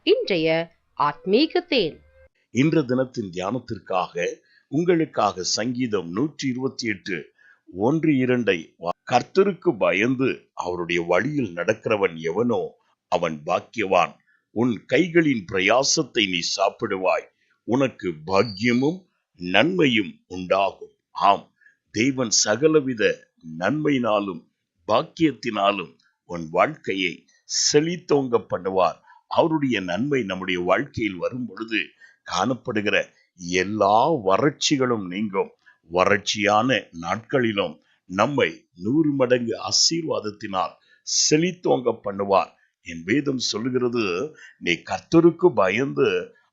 இன்றைய ஆத்மீக தேன். இன்ற தினத்தின் தியானத்திற்காக உங்களுக்காக சங்கீதம் 128 1-2 கர்த்தருக்கு பயந்து அவருடைய வழியில் நடக்கிறவன் எவனோ அவன் பாக்கியவான். உன் கைகளின் பிரயாசத்தை நீ சாப்பிடுவாய், உனக்கு பாக்கியமும் நன்மையும் உண்டாகும். ஆம், தேவன் சகலவித நன்மையினாலும் பாக்கியத்தினாலும் உன் வாழ்க்கையை செழித்தோங்க பண்ணுவார். அவருடைய நன்மை நம்முடைய வாழ்க்கையில் வரும் பொழுது காணப்படுகிற எல்லா வறட்சிகளும் நீங்கும். வறட்சியான நாட்களிலும் நம்மை 100 மடங்கு ஆசீர்வாதத்தினால் செழித்தோங்க பண்ணுவார். என் வேதம் சொல்லுகிறது, நீ கர்த்தருக்கு பயந்து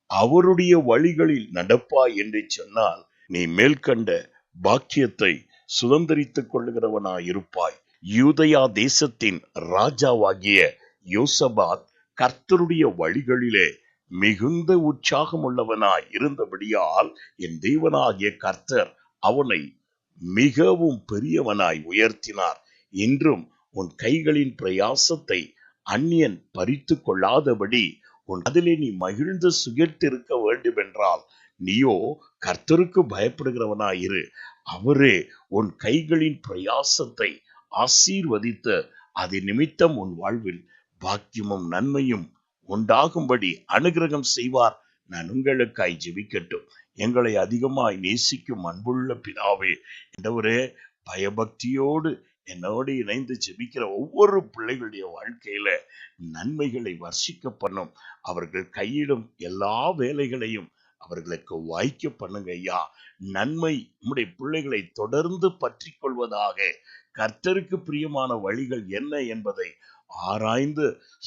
அவருடைய வழிகளில் நடப்பாய் என்று சொன்னால் நீ மேல்கண்ட பாக்கியத்தை சுதந்திரித்துக் கொள்ளுகிறவனாய் இருப்பாய். யூதயா தேசத்தின் ராஜாவாகிய யோசபாத் கர்த்தருடைய வழிகளிலே மிகுந்த உற்சாகம் உள்ளவனாய் இருந்தபடியால் என் தேவனாகிய கர்த்தர் அவனை மிகவும் பெரியவனாய் உயர்த்தினார். இன்றும் உன் கைகளின் பிரயாசத்தை அந்நியன் பறித்து கொள்ளாதபடி அதிலே நீ மகிழ்ந்து சுகிர்த்திருக்க வேண்டும் என்றால் நீயோ கர்த்தருக்கு பயப்படுகிறவனாயிரு. அவரே உன் கைகளின் பிரயாசத்தை ஆசீர்வதித்து அது நிமித்தம் உன் வாழ்வில் பாக்கியமும் நன்மையும் உண்டாகும்படி அனுகிரகம் செய்வார். நான் உங்களுக்காய் ஜெபிக்கட்டும். எங்களை அதிகமாய் நேசிக்கும் அன்புள்ள பிதாவே, ஆண்டவரே, பயபக்தியோடு என்னோடு இணைந்து ஜெபிக்கிற ஒவ்வொரு பிள்ளைகளுடைய வாழ்க்கையில நன்மைகளை வர்ஷிக்க பண்ணும். அவர்கள் கையிடும் எல்லா வேலைகளையும் அவர்களுக்கு வாய்க்க பண்ணுங்க ஐயா. நன்மை உம்முடைய பிள்ளைகளை தொடர்ந்து பற்றி கொள்வதாக. கர்த்தருக்கு பிரியமான வழிகள் என்ன என்பதை ஆராய்ந்து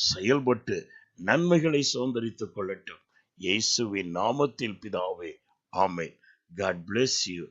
செயல்பட்டு நன்மைகளை சுதந்திரித்துக் கொள்ளட்டும். இயேசுவின் நாமத்தில் பிதாவே, ஆமென். God bless you.